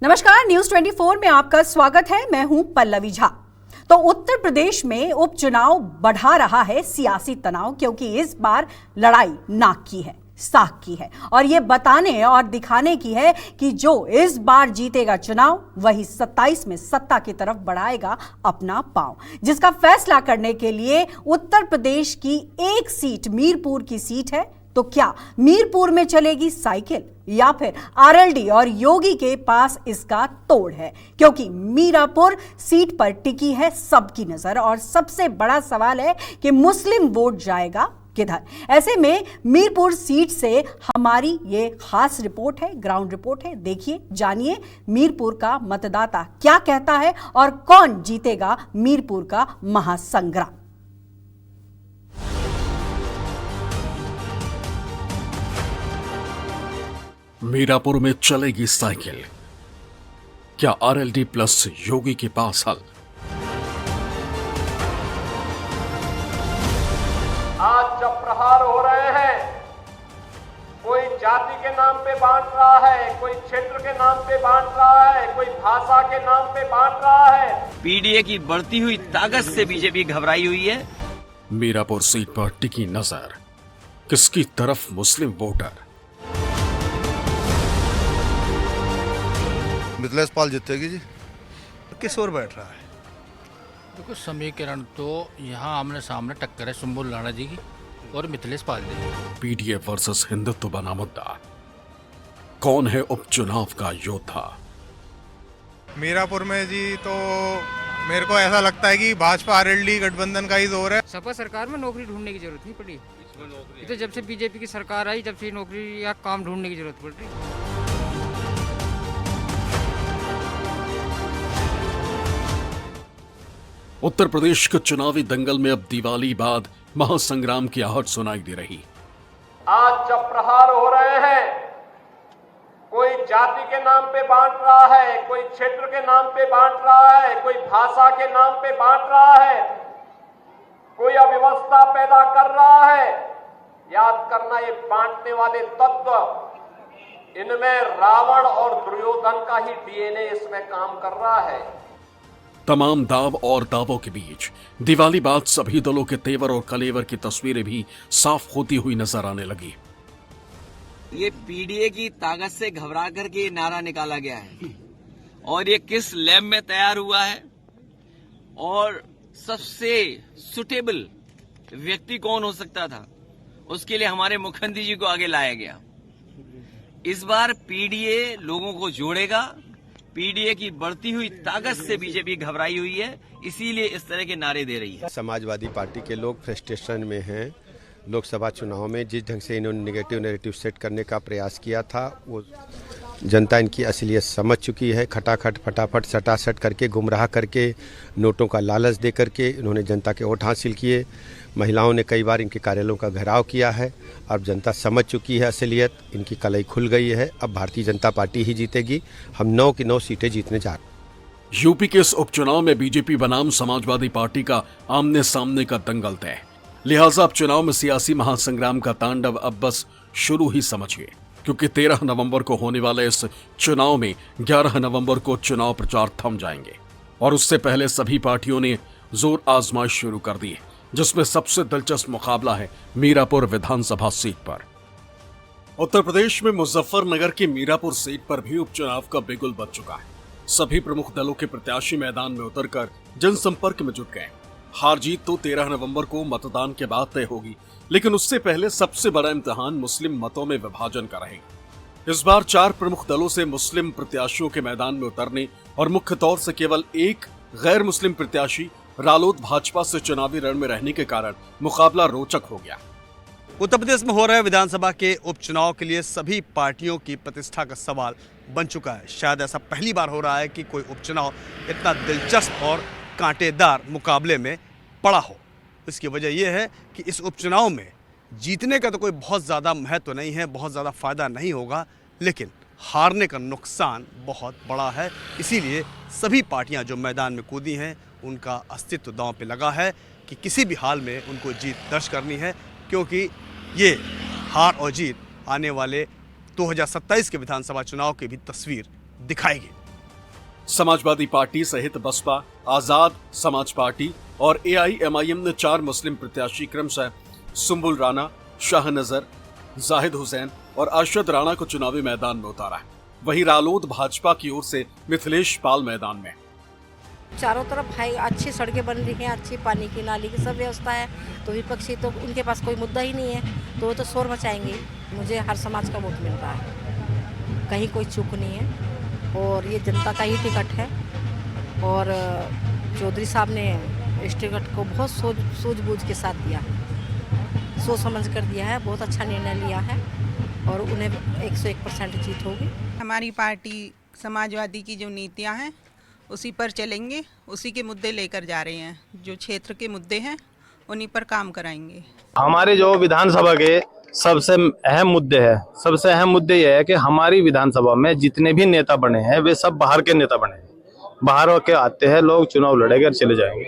नमस्कार, न्यूज 24 में आपका स्वागत है। मैं हूं पल्लवी झा। तो उत्तर प्रदेश में उपचुनाव बढ़ा रहा है सियासी तनाव, क्योंकि इस बार लड़ाई नाक की है, साख की है और ये बताने और दिखाने की है कि जो इस बार जीतेगा चुनाव वही 27 में सत्ता की तरफ बढ़ाएगा अपना पांव। जिसका फैसला करने के लिए उत्तर प्रदेश की एक सीट मीरपुर की सीट है। तो क्या मीरपुर में चलेगी साइकिल या फिर आरएलडी और योगी के पास इसका तोड़ है? क्योंकि मीरापुर सीट पर टिकी है सबकी नजर और सबसे बड़ा सवाल है कि मुस्लिम वोट जाएगा किधर। ऐसे में मीरपुर सीट से हमारी ये खास रिपोर्ट है, ग्राउंड रिपोर्ट है। देखिए, जानिए मीरपुर का मतदाता क्या कहता है और कौन जीतेगा मीरपुर का महासंग्राम। मीरापुर में चलेगी साइकिल, क्या आरएलडी प्लस योगी के पास हल? आज जब प्रहार हो रहे हैं, कोई जाति के नाम पे बांट रहा है, कोई क्षेत्र के नाम पे बांट रहा है, कोई भाषा के नाम पे बांट रहा है। पीडीए की बढ़ती हुई ताकत से बीजेपी घबराई हुई है। मीरापुर सीट पर टिकी नजर, किसकी तरफ मुस्लिम वोटर? मिथिलेश पाल जीतेगी जी। किस ओर बैठ रहा है? देखो, समीकरण तो यहाँ आमने सामने टक्कर है सुंबुल राणा जी की और मिथिलेश पाल जी। पीडीए वर्सेस हिंदुत्व बना मुद्दा, कौन है उपचुनाव का योद्धा? मीरापुर में जी तो मेरे को ऐसा लगता है कि भाजपा आरएलडी गठबंधन का ही जोर है। सपा सरकार में नौकरी ढूंढने की जरूरत नहीं पड़ी। ये तो जब से बीजेपी की सरकार आई तब से नौकरी या काम ढूंढने की जरूरत पड़ रही। उत्तर प्रदेश के चुनावी दंगल में अब दिवाली बाद महासंग्राम की आहट सुनाई दे रही। आज जब प्रहार हो रहे हैं, कोई जाति के नाम पे बांट रहा है, कोई क्षेत्र के नाम पे बांट रहा है, कोई भाषा के नाम पे बांट रहा है, कोई अव्यवस्था पैदा कर रहा है। याद करना, ये बांटने वाले तत्व, इनमें रावण और दुर्योधन का ही डीएनए इसमें काम कर रहा है। तमाम दाव और दावों के बीच दिवाली बाद सभी दलों के तेवर और कलेवर की तस्वीरें भी साफ होती हुई नजर आने लगी। ये पीडीए की ताकत से घबरा करके ये नारा निकाला गया है और ये किस लैब में तैयार हुआ है और सबसे सुटेबल व्यक्ति कौन हो सकता था, उसके लिए हमारे मुख्यमंत्री जी को आगे लाया गया। इस बार पीडीए लोगों को जोड़ेगा। पीडीए की बढ़ती हुई ताकत से बीजेपी घबराई हुई है, इसीलिए इस तरह के नारे दे रही है। समाजवादी पार्टी के लोग फ्रस्ट्रेशन में हैं। लोकसभा चुनाव में जिस ढंग से इन्होंने नेगेटिव नैरेटिव सेट करने का प्रयास किया था, वो जनता इनकी असलियत समझ चुकी है। खटाखट फटाफट सटासट करके, गुमराह करके, नोटों का लालच दे करके इन्होंने जनता के वोट हासिल किए। महिलाओं ने कई बार इनके कार्यालयों का घेराव किया है। अब जनता समझ चुकी है असलियत, इनकी कलई खुल गई है। अब भारतीय जनता पार्टी ही जीतेगी। हम 9 की 9 सीटें जीतने जा रहे हैं। यूपी के इस उपचुनाव में बीजेपी बनाम समाजवादी पार्टी का आमने सामने का दंगल तय, लिहाजा अब चुनाव में सियासी महासंग्राम का तांडव अब बस शुरू ही समझिए, क्योंकि 13 नवंबर को होने वाले इस चुनाव में 11 नवंबर को चुनाव प्रचार थम जाएंगे और उससे पहले सभी पार्टियों ने जोर आजमाइश शुरू कर दी है, जिसमें सबसे दिलचस्प मुकाबला है मीरापुर विधानसभा सीट पर। उत्तर प्रदेश में मुजफ्फरनगर की मीरापुर सीट पर भी उपचुनाव का बिगुल बज चुका है। सभी प्रमुख दलों के प्रत्याशी मैदान में उतरकर जनसंपर्क में जुट गए। हार जीत तो 13 नवंबर को मतदान के बाद तय होगी, लेकिन उससे पहले सबसे बड़ा इम्तिहान मुस्लिम मतों में विभाजन का रहेगा। इस बार 4 प्रमुख दलों से मुस्लिम प्रत्याशियों के मैदान में उतरने और मुख्य तौर से केवल एक गैर मुस्लिम प्रत्याशी रालोद भाजपा से चुनावी रण में रहने के कारण मुकाबला रोचक हो गया। उत्तर प्रदेश में हो रहे विधानसभा के उपचुनाव के लिए सभी पार्टियों की प्रतिष्ठा का सवाल बन चुका है। शायद ऐसा पहली बार हो रहा है कि कोई उपचुनाव इतना दिलचस्प और कांटेदार मुकाबले में पड़ा हो। इसकी वजह यह है कि इस उपचुनाव में जीतने का तो कोई बहुत ज़्यादा महत्व नहीं है, बहुत ज़्यादा फायदा नहीं होगा, लेकिन हारने का नुकसान बहुत बड़ा है। इसीलिए सभी पार्टियां जो मैदान में कूदी हैं, उनका अस्तित्व दांव पे लगा है कि किसी भी हाल में उनको जीत दर्ज करनी है, क्योंकि ये हार और जीत आने वाले 2027 के विधानसभा चुनाव की भी तस्वीर दिखाएगी। समाजवादी पार्टी सहित बसपा, आजाद समाज पार्टी और AIMIM ने 4 मुस्लिम प्रत्याशी क्रमशः सुंबुल राणा, शाहनजर, जाहिद हुसैन और अरशद राणा को चुनावी मैदान में उतारा है। वहीं रालोद भाजपा की ओर से मिथिलेश पाल मैदान में। चारों तरफ भाई अच्छी सड़कें बन रही हैं, अच्छी पानी की नाली की सब व्यवस्था है, तो विपक्षी तो इनके पास कोई मुद्दा ही नहीं है, तो वो तो शोर मचाएंगे। मुझे हर समाज का वोट मिल रहा है, कहीं कोई चूक नहीं है और ये जनता का ही टिकट है। और चौधरी साहब ने इस टिकट को बहुत सूझबूझ के साथ दिया, सोच समझ कर दिया है, बहुत अच्छा निर्णय लिया है और उन्हें 101% जीत होगी। हमारी पार्टी समाजवादी की जो नीतियां हैं उसी पर चलेंगे, उसी के मुद्दे लेकर जा रहे हैं, जो क्षेत्र के मुद्दे हैं उन्हीं पर काम कराएंगे। हमारे जो विधानसभा के सबसे अहम मुद्दे हैं, सबसे अहम मुद्दे ये है कि हमारी विधानसभा में जितने भी नेता बने हैं वे सब बाहर के नेता बने हैं, बाहर होके आते हैं लोग, चुनाव लड़ेंगे और चले जाएंगे।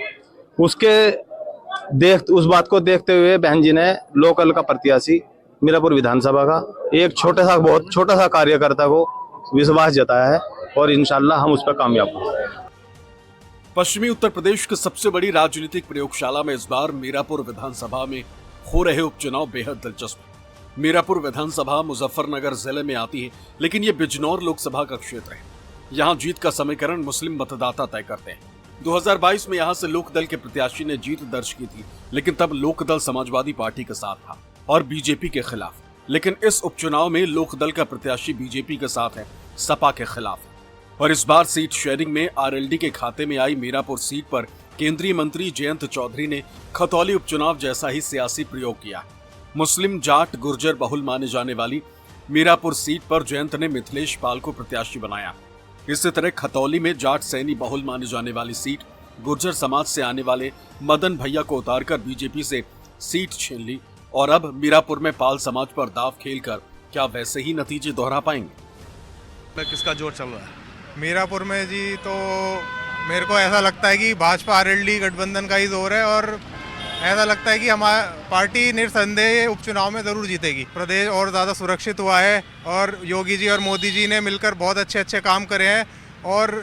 उस बात को देखते हुए बहन जी ने लोकल का प्रत्याशी मीरापुर विधानसभा का एक बहुत छोटा सा कार्यकर्ता को विश्वास जताया है और इंशाल्लाह हम उस पर कामयाब होंगे। पश्चिमी उत्तर प्रदेश की सबसे बड़ी राजनीतिक प्रयोगशाला में इस बार मीरापुर विधानसभा में हो रहे उपचुनाव बेहद दिलचस्प है। मीरापुर विधानसभा मुजफ्फरनगर जिले में आती है, लेकिन ये बिजनौर लोकसभा का क्षेत्र है। यहाँ जीत का समीकरण मुस्लिम मतदाता तय करते हैं। 2022 में यहाँ से लोकदल के प्रत्याशी ने जीत दर्ज की थी, लेकिन तब लोकदल समाजवादी पार्टी के साथ था और बीजेपी के खिलाफ। लेकिन इस उपचुनाव में लोकदल का प्रत्याशी बीजेपी के साथ है, सपा के खिलाफ है। और इस बार सीट शेयरिंग में RLD के खाते में आई मीरापुर सीट पर केंद्रीय मंत्री जयंत चौधरी ने खतौली उपचुनाव जैसा ही सियासी प्रयोग किया। मुस्लिम, जाट, गुर्जर बहुल माने जाने वाली मीरापुर सीट पर जयंत ने मिथिलेश पाल को प्रत्याशी बनाया। इसी तरह खतौली में जाट सैनी बहुल माने जाने वाली सीट गुर्जर समाज से आने वाले मदन भैया को उतारकर बीजेपी से सीट छीन ली। और अब मीरापुर में पाल समाज पर दाव खेलकर क्या वैसे ही नतीजे दोहरा पाएंगे? किसका जोर चल रहा है मीरापुर में जी? तो मेरे को ऐसा लगता है कि भाजपा RLD गठबंधन का ही जोर है और ऐसा लगता है कि हमारी पार्टी निस्संदेह उपचुनाव में जरूर जीतेगी। प्रदेश और ज़्यादा सुरक्षित हुआ है और योगी जी और मोदी जी ने मिलकर बहुत अच्छे काम करे हैं और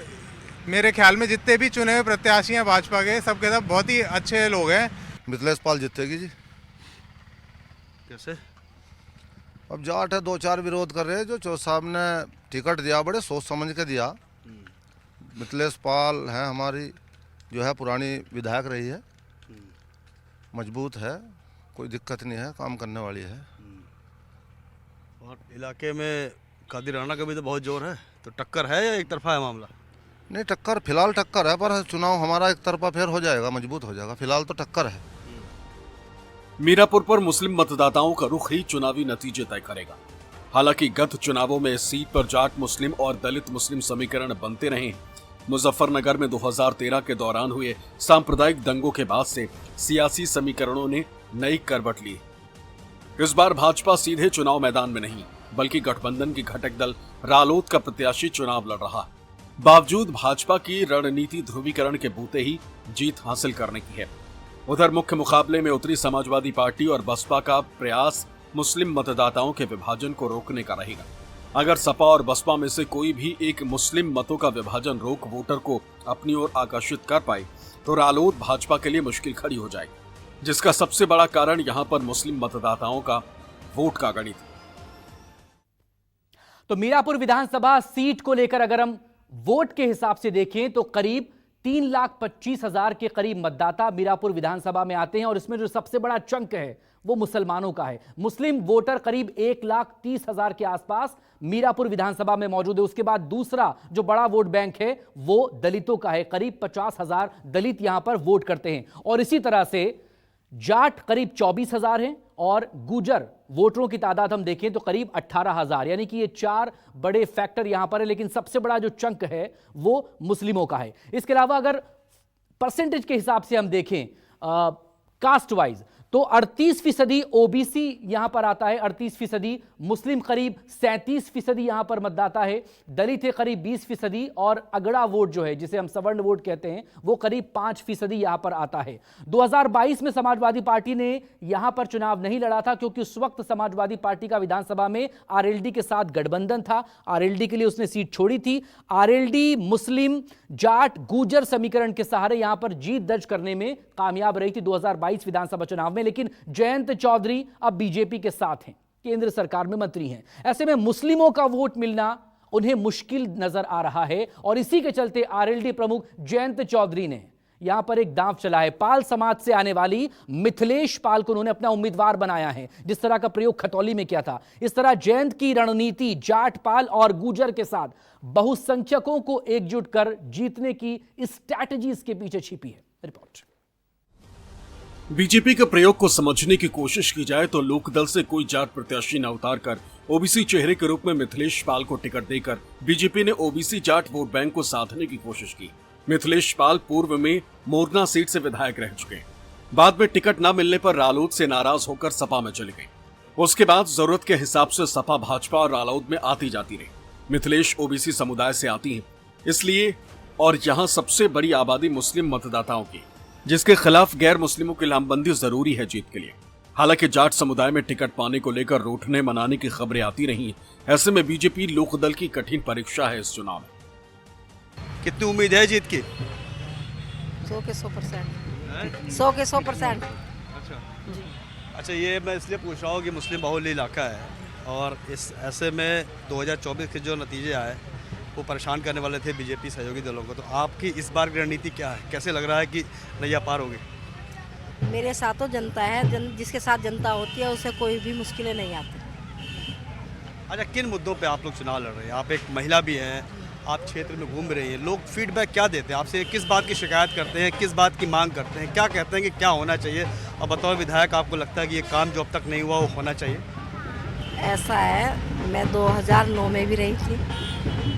मेरे ख्याल में जितने भी चुने हुए प्रत्याशी हैं भाजपा के, सबके सब बहुत ही अच्छे लोग हैं। मिथिलेश पाल जीतेगी जी। कैसे? अब जाट है, 2-4 विरोध कर रहे हैं। जो साहब ने टिकट दिया बड़े सोच समझ के दिया। मिथिलेश पाल है, हमारी जो है पुरानी विधायक रही है, मजबूत है, कोई दिक्कत नहीं है, काम करने वाली है। और इलाके में कादिर राणा का भी तो बहुत जोर है, तो टक्कर है या एक तरफा है मामला? नहीं, टक्कर फिलहाल टक्कर है, पर चुनाव हमारा एक तरफा फिर हो जाएगा, मजबूत हो जाएगा। फिलहाल तो टक्कर है। मीरापुर पर मुस्लिम मतदाताओं का रुख ही चुनावी नतीजे तय करेगा। हालांकि गत चुनावों में इस सीट पर जाट मुस्लिम और दलित मुस्लिम समीकरण बनते रहे। मुजफ्फरनगर में 2013 के दौरान हुए सांप्रदायिक दंगों के बाद से सियासी समीकरणों ने नई करवट ली। इस बार भाजपा सीधे चुनाव मैदान में नहीं, बल्कि गठबंधन की घटक दल रालोद का प्रत्याशी चुनाव लड़ रहा। बावजूद भाजपा की रणनीति ध्रुवीकरण के बूते ही जीत हासिल करने की है। उधर मुख्य मुकाबले में उतरी समाजवादी पार्टी और बसपा का प्रयास मुस्लिम मतदाताओं के विभाजन को रोकने का रहेगा। अगर सपा और बसपा में से कोई भी एक मुस्लिम मतों का विभाजन रोक वोटर को अपनी ओर आकर्षित कर पाए तो रालोद भाजपा के लिए मुश्किल खड़ी हो जाएगी, जिसका सबसे बड़ा कारण यहां पर मुस्लिम मतदाताओं का वोट का गणित। तो मीरापुर विधानसभा सीट को लेकर अगर हम वोट के हिसाब से देखें तो करीब 3,25,000 के करीब मतदाता मीरापुर विधानसभा में आते हैं और इसमें जो सबसे बड़ा चंक है वो मुसलमानों का है। मुस्लिम वोटर करीब 1,30,000 के आसपास मीरापुर विधानसभा में मौजूद है। उसके बाद दूसरा जो बड़ा वोट बैंक है वो दलितों का है, करीब 50,000 दलित यहां पर वोट करते हैं। और इसी तरह से जाट करीब 24,000 हैं और गुजर वोटरों की तादाद हम देखें तो करीब 18,000, यानी कि ये 4 बड़े फैक्टर यहां पर है। लेकिन सबसे बड़ा जो चंक है वो मुस्लिमों का है। इसके अलावा अगर परसेंटेज के हिसाब से हम देखें कास्ट वाइज तो 38% ओबीसी यहां पर आता है, 38%, मुस्लिम करीब 37% यहां पर मतदाता है, दलित है करीब 20% और अगड़ा वोट जो है जिसे हम सवर्ण वोट कहते हैं वो करीब 5% यहां पर आता है। 2022 में समाजवादी पार्टी ने यहां पर चुनाव नहीं लड़ा था क्योंकि उस वक्त समाजवादी पार्टी का विधानसभा में आरएलडी के साथ गठबंधन था, आरएलडी के लिए उसने सीट छोड़ी थी। आरएलडी मुस्लिम जाट गुर्जर समीकरण के सहारे यहां पर जीत दर्ज करने में कामयाब रही थी 2022 विधानसभा चुनाव में, लेकिन जयंत चौधरी अब बीजेपी के साथ हैं, केंद्र सरकार में मंत्री हैं। ऐसे में मुस्लिमों का वोट मिलना उन्हें मुश्किल नजर आ रहा है और इसी के चलते आरएलडी प्रमुख जयंत चौधरी ने यहां पर एक दांव चला है। पाल समाज से आने वाली मिथिलेश पाल को उन्होंने अपना उम्मीदवार बनाया है, जिस तरह का प्रयोग खतौली में किया था। इस तरह जयंत की रणनीति जाट पाल और गुर्जर के साथ बहुसंख्यकों को एकजुट कर जीतने की स्ट्रैटेजी इसके पीछे छिपी है। रिपोर्ट। बीजेपी के प्रयोग को समझने की कोशिश की जाए तो लोकदल से कोई जाट प्रत्याशी न उतार कर ओबीसी चेहरे के रूप में मिथिलेश पाल को टिकट देकर बीजेपी ने ओबीसी जाट वोट बैंक को साधने की कोशिश की। मिथिलेश पाल पूर्व में मोरना सीट से विधायक रह चुके, बाद में टिकट न मिलने पर रालोद से नाराज होकर सपा में चले गए। उसके बाद जरूरत के हिसाब से सपा भाजपा और रालोद में आती जाती रही। मिथिलेश ओबीसी समुदाय से आती हैं, इसलिए और यहाँ सबसे बड़ी आबादी मुस्लिम मतदाताओं की, जिसके खिलाफ गैर मुस्लिमों की लामबंदी जरूरी है जीत के लिए। हालांकि जाट समुदाय में टिकट पाने को लेकर रूठने मनाने की खबरें आती रही। ऐसे में बीजेपी लोकदल की कठिन परीक्षा है इस चुनाव में। कितनी उम्मीद है जीत की? 100 के 100%। 100 के 100%। अच्छा, ये मैं इसलिए पूछ रहा हूँ कि मुस्लिम बहुल इलाका है और इस ऐसे में 2024 के जो नतीजे आए वो परेशान करने वाले थे बीजेपी सहयोगी दलों को। तो आपकी इस बार की रणनीति क्या है? कैसे लग रहा है कि नैया पार होगी? मेरे साथ तो जनता है, जिसके साथ जनता होती है उसे कोई भी मुश्किलें नहीं आती। अच्छा, किन मुद्दों पे आप लोग चुनाव लड़ रहे हैं? आप एक महिला भी हैं, आप क्षेत्र में घूम रही हैं, लोग फीडबैक क्या देते हैं आपसे? किस बात की शिकायत करते हैं, किस बात की मांग करते हैं, क्या कहते हैं कि क्या होना चाहिए? और बतौर विधायक आपको लगता है कि ये काम जो अब तक नहीं हुआ वो होना चाहिए? ऐसा है, मैं 2009 में भी रही थी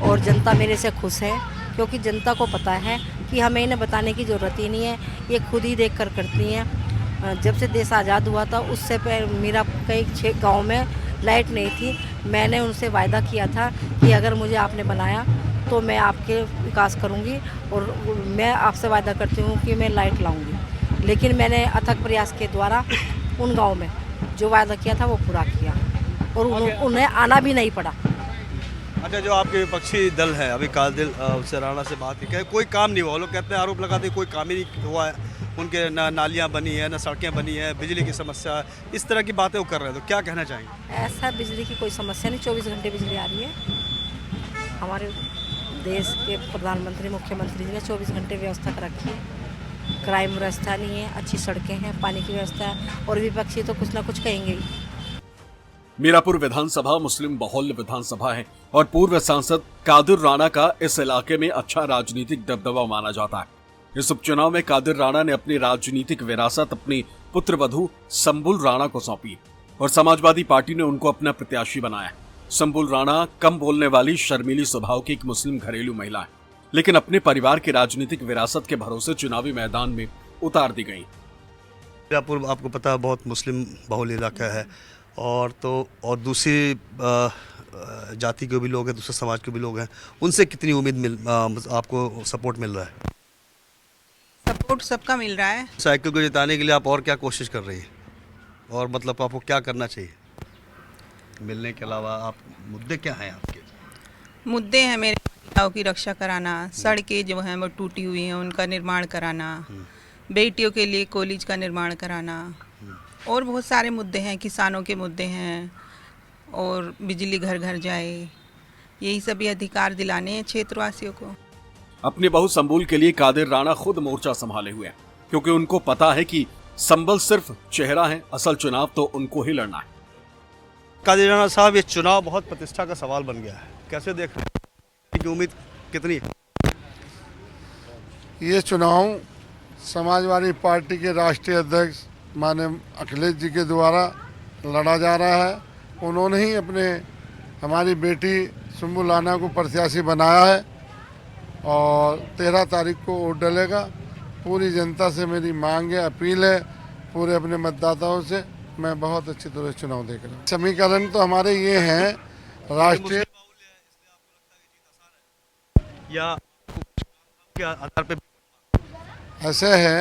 और जनता मेरे से खुश है क्योंकि जनता को पता है कि हमें इन्हें बताने की ज़रूरत ही नहीं है, ये खुद ही देख कर करती हैं। जब से देश आज़ाद हुआ था उससे मेरा कई गाँव में लाइट नहीं थी। मैंने उनसे वायदा किया था कि अगर मुझे आपने बनाया तो मैं आपके विकास करूंगी और मैं आपसे वायदा करती हूँ कि मैं लाइट लाऊंगी। लेकिन मैंने अथक प्रयास के द्वारा उन गाँव में जो वायदा किया था वो पूरा किया और उन्हें आना भी नहीं पड़ा। अच्छा, जो आपके विपक्षी दल है, अभी कादिल से राणा से बात की, कोई काम नहीं हुआ। लोग कहते हैं, आरोप लगाते हैं कोई काम ही नहीं हुआ है, उनके ना नालियाँ बनी है, ना सड़कें बनी है, बिजली की समस्या है, इस तरह की बातें वो कर रहे हैं। तो क्या कहना चाहेंगे? ऐसा बिजली की कोई समस्या नहीं, 24 घंटे बिजली आ रही है। हमारे देश के प्रधानमंत्री मुख्यमंत्री जी ने 24 घंटे व्यवस्था कर रखी है। क्राइम व्यवस्था नहीं है, अच्छी सड़कें हैं, पानी की व्यवस्था है और विपक्षी तो कुछ ना कुछ कहेंगे ही। मीरापुर विधानसभा मुस्लिम बहुल विधानसभा है और पूर्व सांसद कादिर राणा का इस इलाके में अच्छा राजनीतिक दबदबा माना जाता है। इस उपचुनाव में कादिर राणा ने अपनी राजनीतिक विरासत अपनी पुत्रवधू संबुल राणा को सौंपी और समाजवादी पार्टी ने उनको अपना प्रत्याशी बनाया। संबुल राणा कम बोलने वाली शर्मीली स्वभाव की एक मुस्लिम घरेलू महिला है, लेकिन अपने परिवार की राजनीतिक विरासत के भरोसे चुनावी मैदान में उतार दी गई। मीरापुर आपको पता है बहुत मुस्लिम बहुल इलाका है और दूसरी जाति के भी लोग हैं, दूसरे समाज के भी लोग हैं, उनसे कितनी उम्मीद आपको सपोर्ट मिल रहा है? सपोर्ट सबका मिल रहा है। साइकिल को जिताने के लिए आप और क्या कोशिश कर रही हैं और मतलब आपको क्या करना चाहिए मिलने के अलावा? आप मुद्दे क्या हैं आपके? मुद्दे हैं मेरे महिलाओं की रक्षा कराना, सड़कें जो हैं वो टूटी हुई हैं उनका निर्माण कराना, बेटियों के लिए कॉलेज का निर्माण कराना और बहुत सारे मुद्दे हैं, किसानों के मुद्दे हैं और बिजली घर घर जाए, यही सभी अधिकार दिलाने हैं क्षेत्रवासियों को। अपनी बहू संबुल के लिए कादिर राणा खुद मोर्चा संभाले हुए हैं क्योंकि उनको पता है कि संबल सिर्फ चेहरा है, असल चुनाव तो उनको ही लड़ना है। कादिर राणा साहब, ये चुनाव बहुत प्रतिष्ठा का सवाल बन गया है, कैसे देख रहे हैं? उम्मीद कितनी है? ये चुनाव समाजवादी पार्टी के राष्ट्रीय अध्यक्ष माननीय अखिलेश जी के द्वारा लड़ा जा रहा है। उन्होंने ही हमारी बेटी संबुल राणा को प्रत्याशी बनाया है और 13 तारीख को वोट डलेगा। पूरी जनता से मेरी मांग है, अपील है पूरे अपने मतदाताओं से मैं बहुत अच्छी तरह चुनाव देख रहा हूँ। समीकरण तो हमारे ये हैं, राष्ट्रीय या के आधार पे ऐसे है,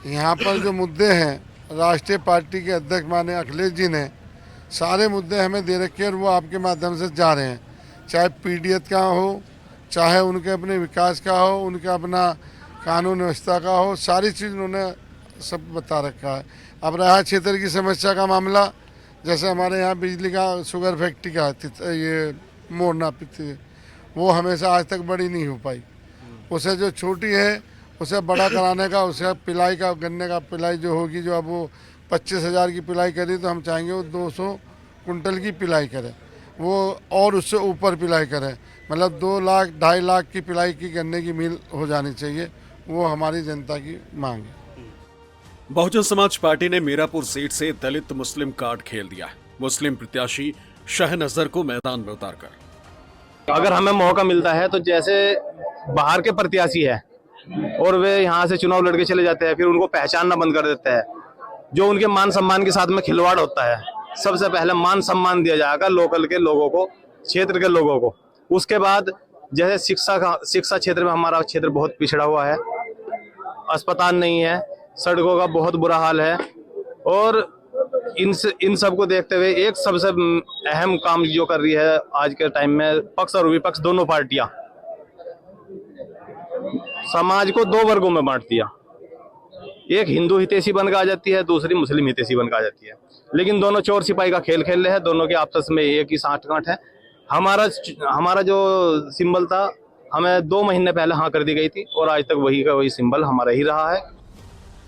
यहाँ पर जो मुद्दे हैं राष्ट्रीय पार्टी के अध्यक्ष माने अखिलेश जी ने सारे मुद्दे हमें दे रखे हैं और वो आपके माध्यम से जा रहे हैं, चाहे पीडीएस का हो, चाहे उनके अपने विकास का हो, उनका अपना कानून व्यवस्था का हो, सारी चीज़ उन्होंने सब बता रखा है। अब रहा क्षेत्र की समस्या का मामला, जैसे हमारे यहाँ बिजली का शुगर फैक्ट्री का ये मोड़ना वो हमेशा आज तक बड़ी नहीं हो पाई। उसे जो छोटी है उसे बड़ा कराने का, उसे पिलाई का, गन्ने का पिलाई जो होगी, जो अब वो 25,000 की पिलाई करी तो हम चाहेंगे वो 200 कुंटल की पिलाई करे, वो और उससे ऊपर पिलाई करे, मतलब 2 लाख 2.5 लाख की पिलाई की गन्ने की मिल हो जानी चाहिए। वो हमारी जनता की मांग है। बहुजन समाज पार्टी ने मीरापुर सीट से दलित मुस्लिम कार्ड खेल दिया है। मुस्लिम प्रत्याशी शाह नजर को मैदान में उतारकर अगर हमें मौका मिलता है तो जैसे बाहर के प्रत्याशी है और वे यहाँ से चुनाव लड़के चले जाते हैं, फिर उनको पहचानना बंद कर देते हैं, जो उनके मान सम्मान के साथ में खिलवाड़ होता है। सबसे पहले मान सम्मान दिया जाएगा लोकल के लोगों को, क्षेत्र के लोगों को। उसके बाद जैसे शिक्षा क्षेत्र में हमारा क्षेत्र बहुत पिछड़ा हुआ है, अस्पताल नहीं है, सड़कों का बहुत बुरा हाल है, और इन सब को देखते हुए एक सबसे अहम काम जो कर रही है आज के टाइम में पक्ष और विपक्ष दोनों पार्टियां, समाज को 2 वर्गों में बांट दिया। एक हिंदू हितैषी बनकर आ जाती है, दूसरी मुस्लिम हितैषी बनकर आ जाती है, लेकिन दोनों चोर सिपाही का खेल खेल रहे हैं। दोनों के आपस में एक ही साठगांठ है। हमारा जो सिंबल था हमें 2 महीने पहले हाँ कर दी गई थी और आज तक वही का वही सिंबल हमारा ही रहा है।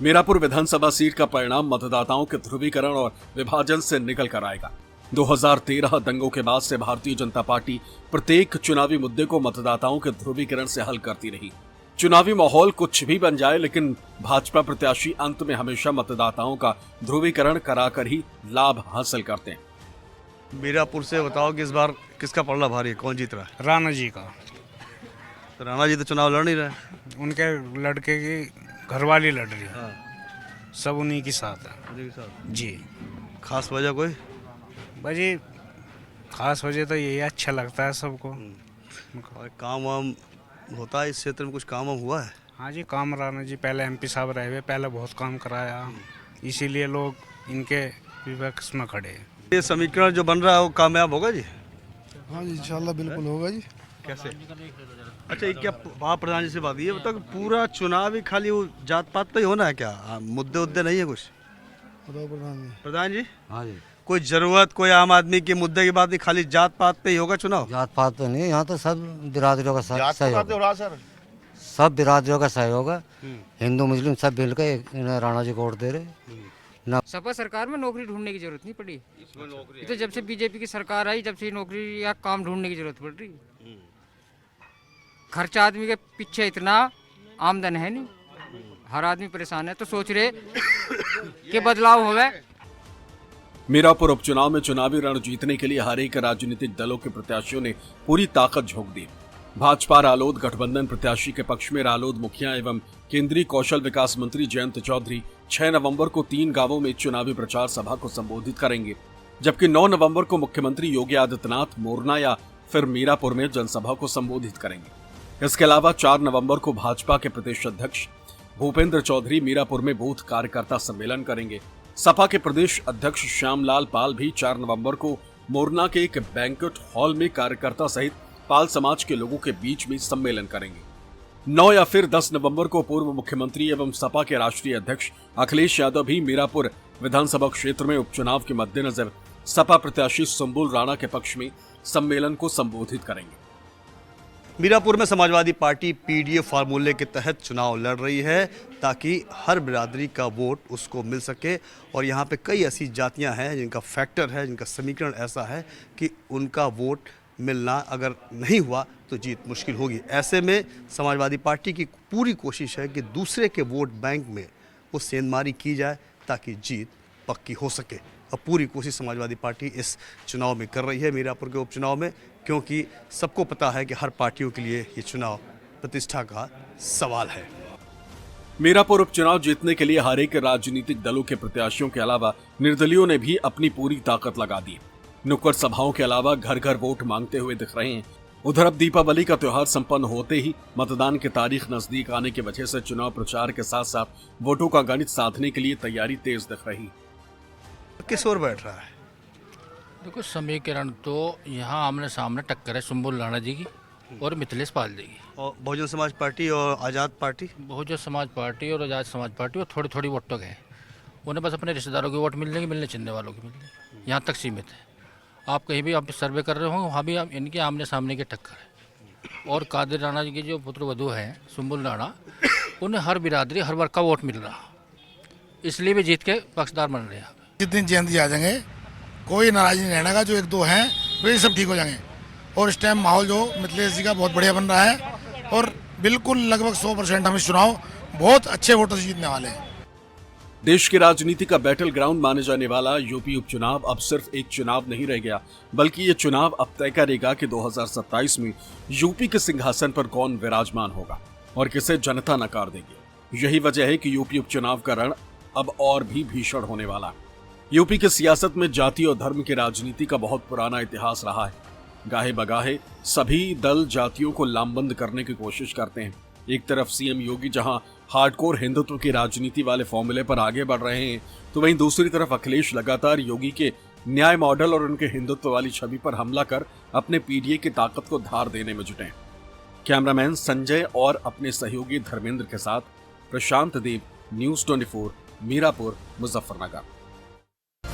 मीरापुर विधानसभा सीट का परिणाम मतदाताओं के ध्रुवीकरण और विभाजन से निकल कर आएगा। 2013 दंगों के बाद से भारतीय जनता पार्टी प्रत्येक चुनावी मुद्दे को मतदाताओं के ध्रुवीकरण से हल करती रही। चुनावी माहौल कुछ भी बन जाए, लेकिन भाजपा प्रत्याशी अंत में हमेशा मतदाताओं का ध्रुवीकरण कराकर ही लाभ हासिल करते हैं। मीरापुर से बताओ कि इस बार किसका पलड़ा भारी है, कौन जीत रहा है? राणा जी का। तो राणा जी तो चुनाव लड़ नहीं रहे, उनके लड़के की घरवाली लड़ रही है। सब उन्हीं के साथ है जी। खास वजह कोई? भाजी खास वजह तो यही अच्छा लगता है सबको। और काम वाम होता है इस क्षेत्र में, कुछ काम वाम हुआ है? हाँ जी, काम राणा जी पहले एमपी साहब रहे हुए, पहले बहुत काम कराया, इसीलिए लोग इनके विपक्ष में खड़े हैं। ये समीकरण जो बन रहा है वो कामयाब होगा जी? हाँ जी, इंशाल्लाह बिल्कुल होगा जी। कैसे? अच्छा, ये क्या आप प्रधान जी से बात ये बताओ कि पूरा चुनाव ही खाली वो जात पात पे ही होना है क्या? मुद्दे उद्दे नहीं है कुछ? प्रधान जी। हाँ जी। कोई जरूरत, कोई आम आदमी के मुद्दे की बात नहीं, खाली जात पात पे ही होगा चुनाव? जात पात तो नहीं, यहाँ तो सब बिरादरियों का सहयोग, सर सब बिरादरियों का सहयोग है। हिंदू मुस्लिम सब मिलकर राणा जी को वोट दे रहे। सपा सरकार में नौकरी ढूंढने की जरूरत नहीं पड़ी। तो जब से बीजेपी की सरकार आई, जब से नौकरी या काम ढूंढने की जरूरत पड़ रही। खर्चा आदमी के पीछे इतना, आमदन है नहीं, हर आदमी परेशान है, तो सोच रहे कि बदलाव होगा। मीरापुर उपचुनाव में चुनावी रण जीतने के लिए हर एक राजनीतिक दलों के प्रत्याशियों ने पूरी ताकत झोंक दी। भाजपा रालोद गठबंधन प्रत्याशी के पक्ष में रालोद मुखिया एवं केंद्रीय कौशल विकास मंत्री जयंत चौधरी 6 नवंबर को 3 गांवों में चुनावी प्रचार सभा को संबोधित करेंगे, जबकि 9 नवंबर को मुख्यमंत्री योगी आदित्यनाथ मोरना या फिर मीरापुर में जनसभा को संबोधित करेंगे। इसके अलावा 4 नवंबर को भाजपा के प्रदेश अध्यक्ष भूपेंद्र चौधरी मीरापुर में बूथ कार्यकर्ता सम्मेलन करेंगे। सपा के प्रदेश अध्यक्ष श्यामलाल पाल भी 4 नवंबर को मोरना के एक बैंक्वेट हॉल में कार्यकर्ता सहित पाल समाज के लोगों के बीच में सम्मेलन करेंगे। 9 या फिर 10 नवंबर को पूर्व मुख्यमंत्री एवं सपा के राष्ट्रीय अध्यक्ष अखिलेश यादव भी मीरापुर विधानसभा क्षेत्र में उपचुनाव के मद्देनजर सपा प्रत्याशी सुंबुल राणा के पक्ष में सम्मेलन को संबोधित करेंगे। मीरापुर में समाजवादी पार्टी पीडीए फार्मूले के तहत चुनाव लड़ रही है ताकि हर बिरादरी का वोट उसको मिल सके, और यहाँ पे कई ऐसी जातियाँ हैं जिनका फैक्टर है, जिनका समीकरण ऐसा है कि उनका वोट मिलना अगर नहीं हुआ तो जीत मुश्किल होगी। ऐसे में समाजवादी पार्टी की पूरी कोशिश है कि दूसरे के वोट बैंक में वो सेंधमारी की जाए ताकि जीत पक्की हो सके, और पूरी कोशिश समाजवादी पार्टी इस चुनाव में कर रही है, मीरापुर के उपचुनाव में, क्योंकि सबको पता है कि हर पार्टियों के लिए ये चुनाव प्रतिष्ठा का सवाल है। मीरापुर उपचुनाव जीतने के लिए हर एक राजनीतिक दलों के प्रत्याशियों के अलावा निर्दलियों ने भी अपनी पूरी ताकत लगा दी। नुक्कड़ सभाओं के अलावा घर घर वोट मांगते हुए दिख रहे हैं। उधर अब दीपावली का त्योहार संपन्न होते ही मतदान की तारीख नजदीक आने की वजह से चुनाव प्रचार के साथ साथ वोटों का गणित साधने के लिए तैयारी तेज दिख रही। किस ओर बैठ रहा है? देखो, समीकरण तो यहाँ आमने सामने टक्कर है सुम्बुल राणा जी की और मिथिलेश पाल जी की। और बहुजन समाज पार्टी और आज़ाद पार्टी? बहुजन समाज पार्टी और आज़ाद समाज पार्टी और थोड़ी थोड़ी वोट तक है। उन्हें बस अपने रिश्तेदारों की वोट मिलने की, मिलने चिन्हने वालों की मिलने, यहाँ तक सीमित है। आप कहीं भी आप सर्वे कर रहे हो, वहाँ भी इनके आमने सामने की टक्कर है। और कादिर राणा जी के जो पुत्र वधू हैं सुम्बुल राणा, उन्हें हर बिरादरी हर वर्ग का वोट मिल रहा, इसलिए भी जीत के पक्षदार बन रहे हैं। जितने जयंती आ जाएंगे कोई नाराज नहीं रहने का, जो 1-2 हैं वे सब ठीक हो जाएंगे। और इस टाइम माहौल जो मिथिलेश जी का बहुत बढ़िया बन रहा है और बिल्कुल लगभग 100% हम इस चुनाव बहुत अच्छे वोटों से जीतने वाले हैं। देश की राजनीति का बैटल ग्राउंड माने जाने वाला यूपी उपचुनाव अब सिर्फ एक चुनाव नहीं रह गया, बल्कि ये चुनाव अब तय करेगा कि 2027 में यूपी के सिंहासन पर कौन विराजमान होगा और किसे जनता नकार देगी। यही वजह है कि यूपी उपचुनाव का रण अब और भी भीषण होने वाला। यूपी की सियासत में जाति और धर्म की राजनीति का बहुत पुराना इतिहास रहा है। गाहे बगाहे सभी दल जातियों को लामबंद करने की कोशिश करते हैं। एक तरफ सीएम योगी जहां हार्डकोर हिंदुत्व की राजनीति वाले फॉर्मूले पर आगे बढ़ रहे हैं, तो वहीं दूसरी तरफ अखिलेश लगातार योगी के न्याय मॉडल और उनके हिंदुत्व वाली छवि पर हमला कर अपने पीडीए की ताकत को धार देने में जुटे। कैमरामैन संजय और अपने सहयोगी धर्मेंद्र के साथ प्रशांत देव, न्यूज़ 24, मीरापुर, मुजफ्फरनगर।